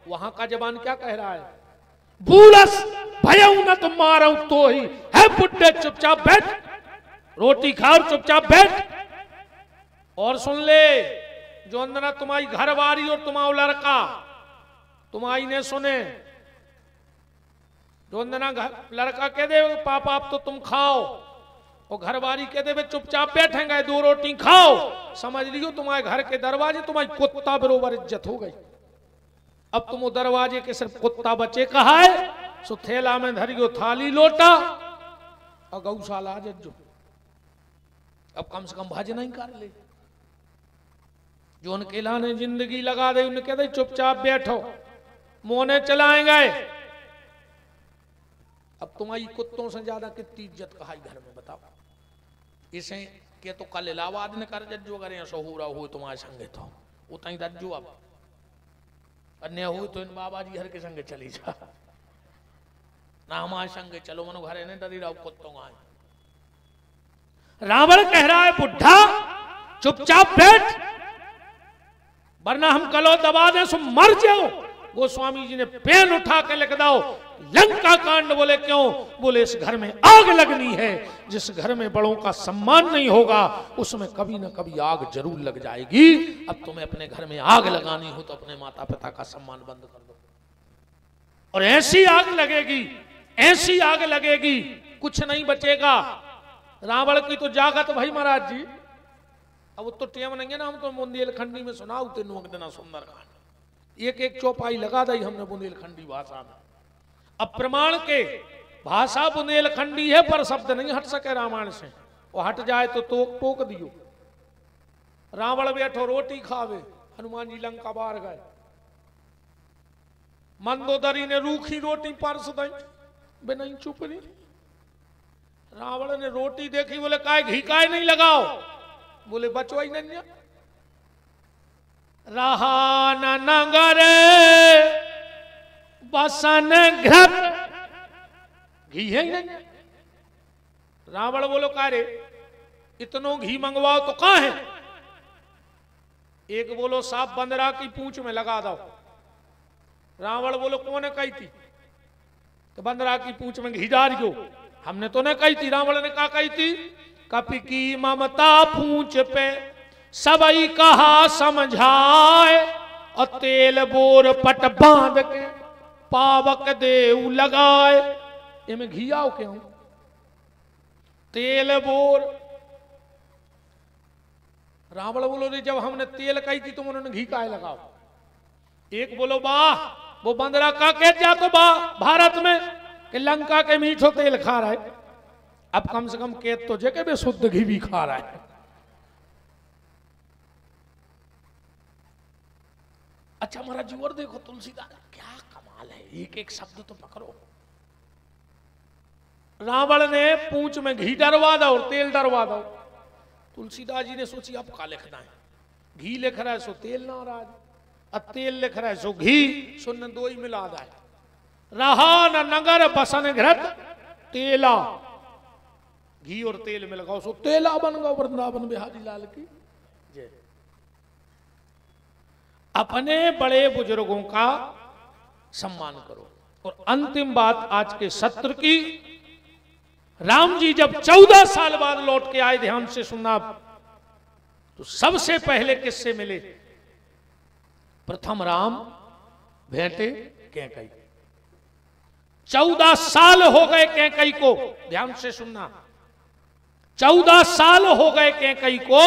वहां का जवान क्या कह रहा है? बूलस भयऊ न तुम मारो तो ही है बुड्ढे, चुपचाप बैठ, रोटी खा और चुपचाप बैठ। और सुन ले, जो अंदर तुम्हारी घरवारी और तुम्हारा लड़का तुम्हारी ने सुने, जो अंदर लड़का कह दे पापा आप तो तुम खाओ, और घरवारी कह दे चुपचाप बैठेंगे, 2 रोटी खाओ, समझ लियो तुम्हारे घर के दरवाजे तुम्हारी कुत्ता बरोबर इज्जत हो गई। अब तुम वो दरवाजे के सिर्फ कुत्ता बचे कहा है, सो थैला में धरियो थाली लोटा और गौशाला जज्जो। अब कम से कम भजन ही कर ले। जो उनके लाने जिंदगी लगा दे उन्हें कह दे चुपचाप बैठो, मोने चलाएंगे। अब तुम्हारी कुत्तों से ज्यादा कितनी इज्जत कहा घर में बताओ। इसे के तो कल इलाहाबाद ने कर जज्जो करें शहूरा हो तुम्हारे संगे तो उतना ही दज्जो। अब अन्य हो तो इन बाबा जी हर के संगे चली जा ना, हमारे संगे चलो मनो घरे ने डरी रहो कुत्तों का। रावण कह रहा है बुढ़ा चुपचाप बैठ, वरना हम कलो दबा दें सो मर जाओ। गोस्वामी जी ने पेन उठा के लिख दो लंका कांड। बोले क्यों? बोले इस घर में आग लगनी है, जिस घर में बड़ों का सम्मान नहीं होगा उसमें कभी ना कभी आग जरूर लग जाएगी। अब तुम्हें अपने घर में आग लगानी हो तो अपने माता पिता का सम्मान बंद कर दो, और ऐसी आग लगेगी, ऐसी आग लगेगी कुछ नहीं बचेगा। रावण की तो जागत भाई महाराज जी, अब तो टेम नहीं है ना, हम तो बुंदेलखंडी में सुनाओ तेनों देना सुंदर कहानी, एक एक चौपाई लगा दी हमने बुंदेलखंडी भाषा में। अब प्रमाण के भाषा बुंदेलखंडी है पर शब्द नहीं हट सके रामायण से, वो हट जाए तो टोक दियो। रावण बैठो रोटी खावे, हनुमान जी लंका बाहर गए, मंदोदरी ने रूखी रोटी परस दई, बे नहीं चुप नहीं। रावण ने रोटी देखी, बोले काय घी काय नहीं लगाओ, बोले बचो ही नहीं। रहा न नगर बसन घृत, घी है ही नहीं। रावण बोलो का रे इतनो घी मंगवाओ तो कहां है? एक बोलो साफ बंदरा की पूंछ में लगा दो। रावण बोलो कौन ने कही थी? तो बंदरा की पूंछ में घी डालियो, हमने तो नहीं कही थी। रावण ने कहा कही थी, कपि की ममता पूंछ पे सबई कहा समझाए, और तेल बोर पट बांध के पावक देऊ लगाए। इनमें घी आओ क्यों? तेल बोर। रावण बोलो रे जब हमने तेल कही थी तुम उन्होंने घी काहे लगाओ? एक बोलो वाह, वो बंदरा का कह जा तो भारत में कि लंका के मीठो तेल खा रहा है, अब कम से कम कहते तो जगह में शुद्ध घी भी खा रहा है। अच्छा महाराज जी और देखो तुलसीदास क्या कमाल है, एक एक शब्द तो पकड़ो। रावण ने पूंछ में घी डरवा दो और तेल डरवा दो। तुलसीदास जी ने सोची अब क्या लिखना है, घी लिख रहा है सो तेल ना रहा, अब तेल लिख रहा है सो घी, सुन दो ही मिला दा है। रहा न नगर बसन घृत तेला, घी और तेल में लगाओ सो तेला बन गो। वृंदावन बिहारी लाल की जय। अपने बड़े बुजुर्गों का सम्मान करो। और अंतिम बात आज के सत्र की, राम जी जब 14 साल बाद लौट के आए, ध्यान से सुनना, तो सबसे पहले किससे मिले? प्रथम राम भेंटे कैकई। 14 साल हो गए कैकई को, ध्यान से सुनना, 14 साल हो गए कैकई को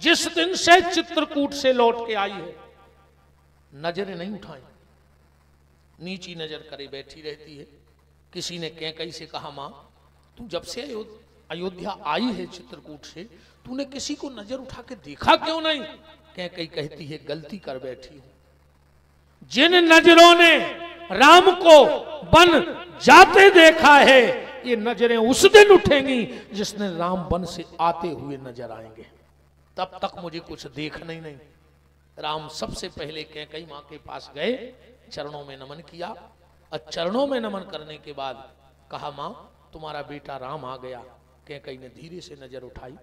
जिस दिन से चित्रकूट से लौट के आई है। नजरें नहीं उठाई, नीची नजर करे बैठी रहती है। किसी ने कैकई से कहा मां तू जब से अयोध्या आई है चित्रकूट से, तूने किसी को नजर उठा के देखा क्यों नहीं? कैकई कहती है गलती कर बैठी हूं। जिन नजरों ने राम को वन जाते देखा है, ये नजरें उस दिन उठेंगी जिस दिन राम वन से आते हुए नजर आएंगे। तब तक मुझे कुछ देखना ही नहीं। राम सबसे पहले कैकई मां के पास गए, चरणों में नमन किया, और चरणों में नमन करने के बाद कहा मां तुम्हारा बेटा राम आ गया। कैकई ने धीरे से नजर उठाई,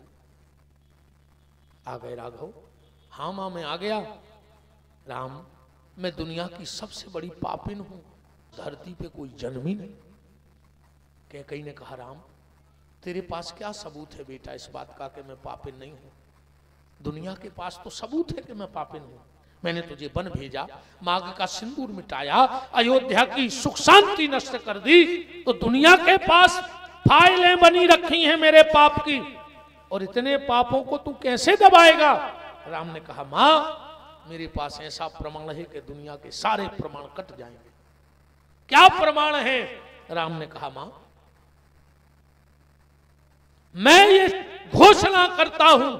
आ गए राघव? हाँ मां मैं आ गया। राम मैं दुनिया की सबसे बड़ी पापिन हूं, धरती पे कोई जन्म ही नहीं। कैकई ने कहा राम तेरे पास क्या सबूत है बेटा इस बात का कि मैं पापिन नहीं हूं? दुनिया के पास तो सबूत है कि मैं पापिन हूं। मैंने तुझे वन भेजा, मांग का सिंदूर मिटाया, अयोध्या की सुख शांति नष्ट कर दी, तो दुनिया के पास फाइलें बनी रखी हैं मेरे पाप की, और इतने पापों को तू कैसे दबाएगा? राम ने कहा मां मेरे पास ऐसा प्रमाण है कि दुनिया के सारे प्रमाण कट जाएंगे। क्या प्रमाण है? राम ने कहा मां मैं ये घोषणा करता हूं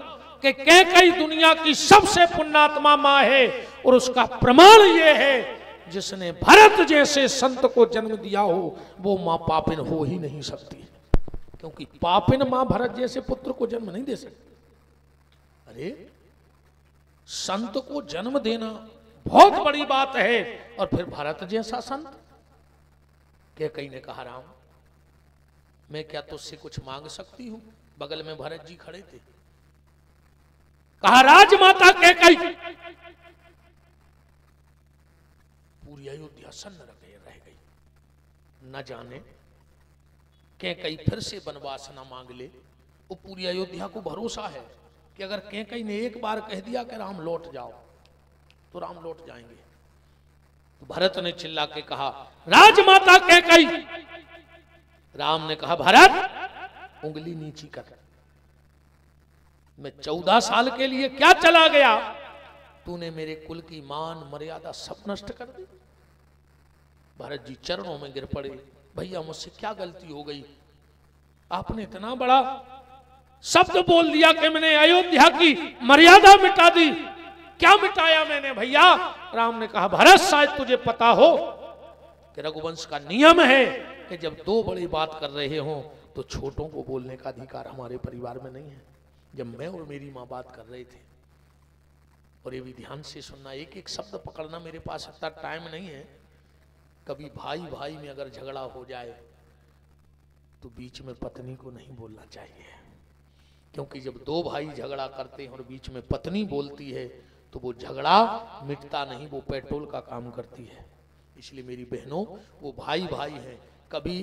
कि कैकई दुनिया की सबसे पुण्यात्मा मां है, और उसका प्रमाण यह है जिसने भरत जैसे संत को जन्म दिया हो वो मां पापिन हो ही नहीं सकती, क्योंकि पापिन मां भरत जैसे पुत्र को जन्म नहीं दे सकती। अरे संत को जन्म देना बहुत बड़ी बात है, और फिर भरत जैसा संत। कैकई ने कहा राम मैं क्या तुझसे कुछ मांग सकती हूं? बगल में भरत जी खड़े थे। कहा राजमाता कैकई। पूरी अयोध्या सन्न रह गई। न जाने कैकई फिर से वनवास न मांग ले। वो पूरी अयोध्या को भरोसा है कि अगर कैकई ने एक बार कह दिया कि राम लौट जाओ तो राम लौट जाएंगे। तो भरत ने चिल्ला के कहा राजमाता कैकई। राम ने कहा भरत उंगली नीची कर, मैं 14 साल के लिए क्या चला गया? तूने मेरे कुल की मान मर्यादा सब नष्ट कर दी। भरत जी चरणों में गिर पड़े, भैया मुझसे क्या गलती हो गई? आपने इतना बड़ा शब्द बोल दिया कि मैंने अयोध्या की मर्यादा मिटा दी। क्या मिटाया मैंने भैया? राम ने कहा भरत शायद तुझे पता हो कि रघुवंश का नियम है कि जब दो बड़ी बात कर रहे हो तो छोटों को बोलने का अधिकार हमारे परिवार में नहीं है। जब मैं और मेरी मां बात कर रहे थे, और ये भी ध्यान से सुनना, एक एक शब्द पकड़ना, मेरे पास इतना टाइम नहीं है। कभी भाई भाई में अगर झगड़ा हो जाए तो बीच में पत्नी को नहीं बोलना चाहिए, क्योंकि जब दो भाई झगड़ा करते हैं और बीच में पत्नी बोलती है तो वो झगड़ा मिटता नहीं, वो पेट्रोल का काम करती है। इसलिए मेरी बहनों, वो भाई भाई हैं, कभी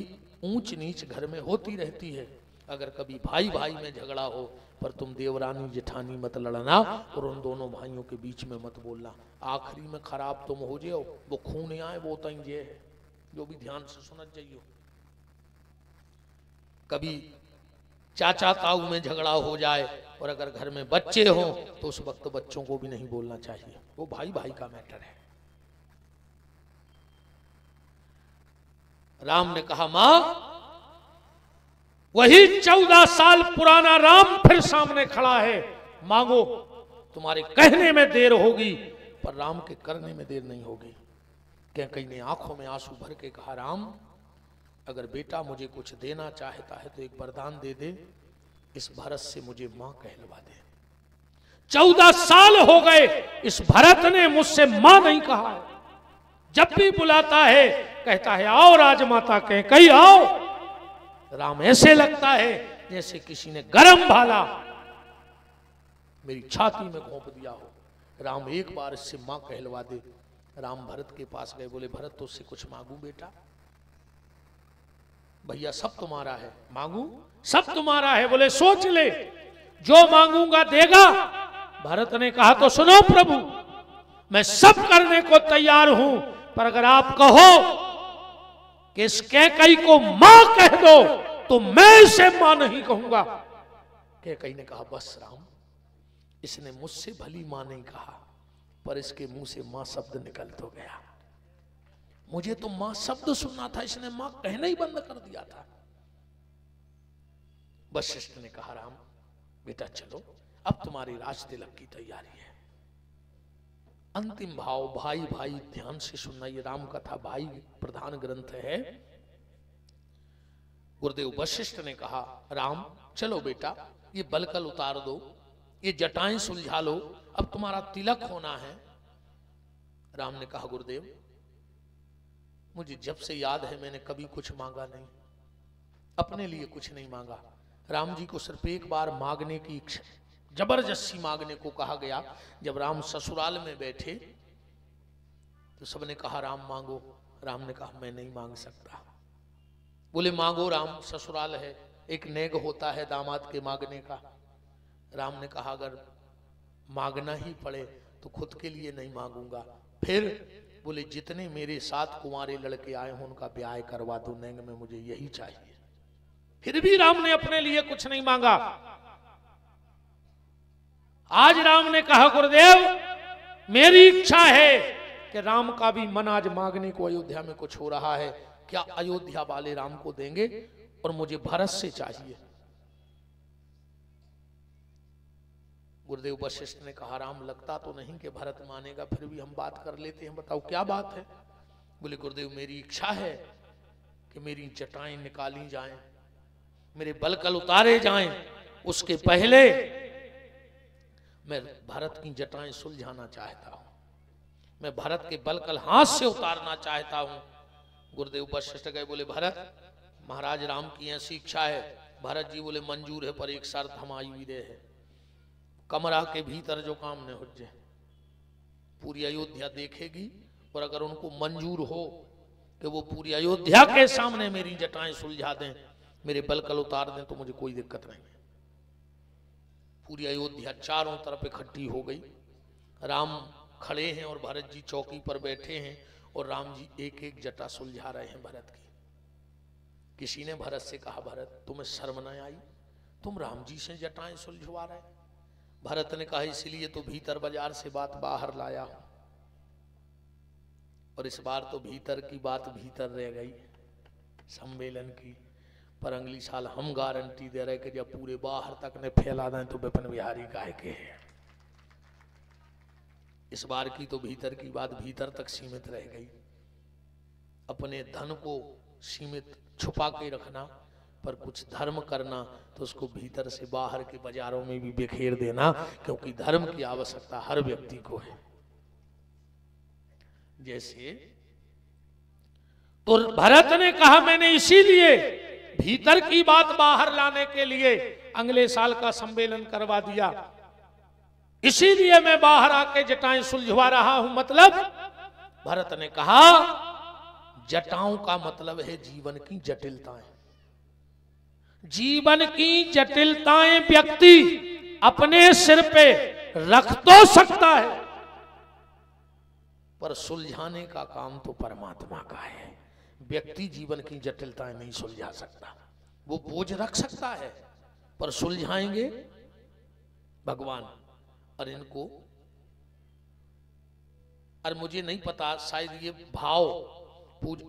ऊंच नीच घर में होती रहती है। अगर कभी भाई भाई में झगड़ा हो, पर तुम देवरानी जेठानी मत लड़ना और उन दोनों भाइयों के बीच में मत बोलना। आखिरी में खराब तुम हो जाओ, वो खून आए वो तंग जे है। जो भी ध्यान से सुनना चाहिए। कभी चाचा ताऊ में झगड़ा हो जाए और अगर घर में बच्चे हो तो उस वक्त बच्चों को भी नहीं बोलना चाहिए, वो भाई भाई का मैटर है। राम ने कहा मां वही 14 साल पुराना राम फिर सामने खड़ा है, मांगो। तुम्हारे कहने में देर होगी पर राम के करने में देर नहीं होगी। कैकई ने आंखों में आंसू भर के कहा राम अगर बेटा मुझे कुछ देना चाहता है तो एक वरदान दे दे, इस भरत से मुझे मां कहलवा दे। 14 साल हो गए इस भरत ने मुझसे मां नहीं कहा है। जब भी बुलाता है कहता है आओ राजमाता कैकई आओ। राम ऐसे लगता है जैसे किसी ने गरम भाला मेरी छाती में घोंप दिया हो। राम एक बार इससे मां कहलवा दे। राम भरत के पास गए, बोले भरत तो उससे कुछ मांगू बेटा? भैया सब तुम्हारा है। मांगू? सब तुम्हारा है। बोले सोच ले, जो मांगूंगा देगा। भरत ने कहा तो सुनो प्रभु, मैं सब करने को तैयार हूं, पर अगर आप कहो कि इस कैकई को मां कह दो तो मैं इसे मां नहीं कहूंगा। कैकई ने कहा बस राम, इसने मुझसे भली मां नहीं कहा पर इसके मुंह से मां शब्द निकल तो गया। मुझे तो मां शब्द सुनना था, इसने मां कहना ही बंद कर दिया था। वशिष्ठ ने कहा राम बेटा चलो, अब तुम्हारी राज तिलक की तैयारी है। अंतिम भाव भाई भाई, ध्यान से सुनना, ये राम कथा भाई प्रधान ग्रंथ है। गुरुदेव वशिष्ठ ने कहा राम चलो बेटा, ये बलकल उतार दो, ये जटाएं सुलझा लो, अब तुम्हारा तिलक होना है। राम ने कहा गुरुदेव मुझे जब से याद है मैंने कभी कुछ मांगा नहीं, अपने लिए कुछ नहीं मांगा। राम जी को सिर्फ एक बार मांगने की इच्छा, जबरदस्ती मांगने को कहा गया। जब राम ससुराल में बैठे तो सबने कहा राम मांगो। राम ने कहा मैं नहीं मांग सकता। बोले मांगो राम, ससुराल है, एक नेग होता है दामाद के मांगने का। राम ने कहा अगर मांगना ही पड़े तो खुद के लिए नहीं मांगूंगा। फिर बोले जितने मेरे साथ कुंवारे लड़के आए हों उनका ब्याह करवा दो नेंग में, मुझे यही चाहिए। फिर भी राम ने अपने लिए कुछ नहीं मांगा। आज राम ने कहा गुरुदेव मेरी इच्छा है कि राम का भी मन आज मांगने को अयोध्या में कुछ हो रहा है, क्या अयोध्या वाले राम को देंगे? और मुझे भरत से चाहिए। गुरुदेव वशिष्ठ ने कहा राम लगता तो नहीं कि भरत मानेगा, फिर भी हम बात कर लेते हैं, बताओ क्या बात है? बोले गुरुदेव मेरी इच्छा है कि मेरी जटाएं निकाली जाएं, मेरे बलकल उतारे जाएं, उसके पहले मैं भरत की जटाएं सुलझाना चाहता हूं, मैं भरत के बलकल हाथ से उतारना चाहता हूं। गुरुदेव वशिष्ठ गए, बोले भरत महाराज राम की ऐसी इच्छा है। भरत जी बोले मंजूर है, पर एक शर्त हमारी भी दे है, कमरा के भीतर जो काम न हो जाए, पूरी अयोध्या देखेगी और अगर उनको मंजूर हो कि वो पूरी अयोध्या के सामने मेरी जटाएं सुलझा दें, मेरे बलकल उतार दें, तो मुझे कोई दिक्कत नहीं है। पूरी अयोध्या चारों तरफ इकट्ठी हो गई। राम खड़े हैं और भरत जी चौकी पर बैठे हैं और राम जी एक एक जटा सुलझा रहे हैं भरत की। किसी ने भरत से कहा भरत तुम्हें शर्म न आई, तुम राम जी से जटाएं सुलझवा रहे? भरत ने कहा इसलिए तो भीतर बाजार से बात बाहर लाया हूं, और इस बार तो भीतर की बात भीतर रह गई सम्मेलन की, पर अगली साल हम गारंटी दे रहे कि जब पूरे बाहर तक ने फैला दें तो विपिन बिहारी गाय के हैं। इस बार की तो भीतर की बात भीतर तक सीमित रह गई। अपने धन को सीमित छुपा के रखना, पर कुछ धर्म करना तो उसको भीतर से बाहर के बाजारों में भी बिखेर देना, क्योंकि धर्म की आवश्यकता हर व्यक्ति को है। जैसे तो भरत ने कहा मैंने इसीलिए भीतर की बात बाहर लाने के लिए अगले साल का सम्मेलन करवा दिया, इसीलिए मैं बाहर आके जटाएं सुलझवा रहा हूं। मतलब भरत ने कहा जटाओं का मतलब है जीवन की जटिलताएं। जीवन की जटिलताएं व्यक्ति अपने सिर पे रख तो सकता है, पर सुलझाने का काम तो परमात्मा का है। व्यक्ति जीवन की जटिलताएं नहीं सुलझा सकता। वो बोझ रख सकता है, पर सुलझाएंगे भगवान। और इनको और मुझे नहीं पता, शायद ये भाव पूज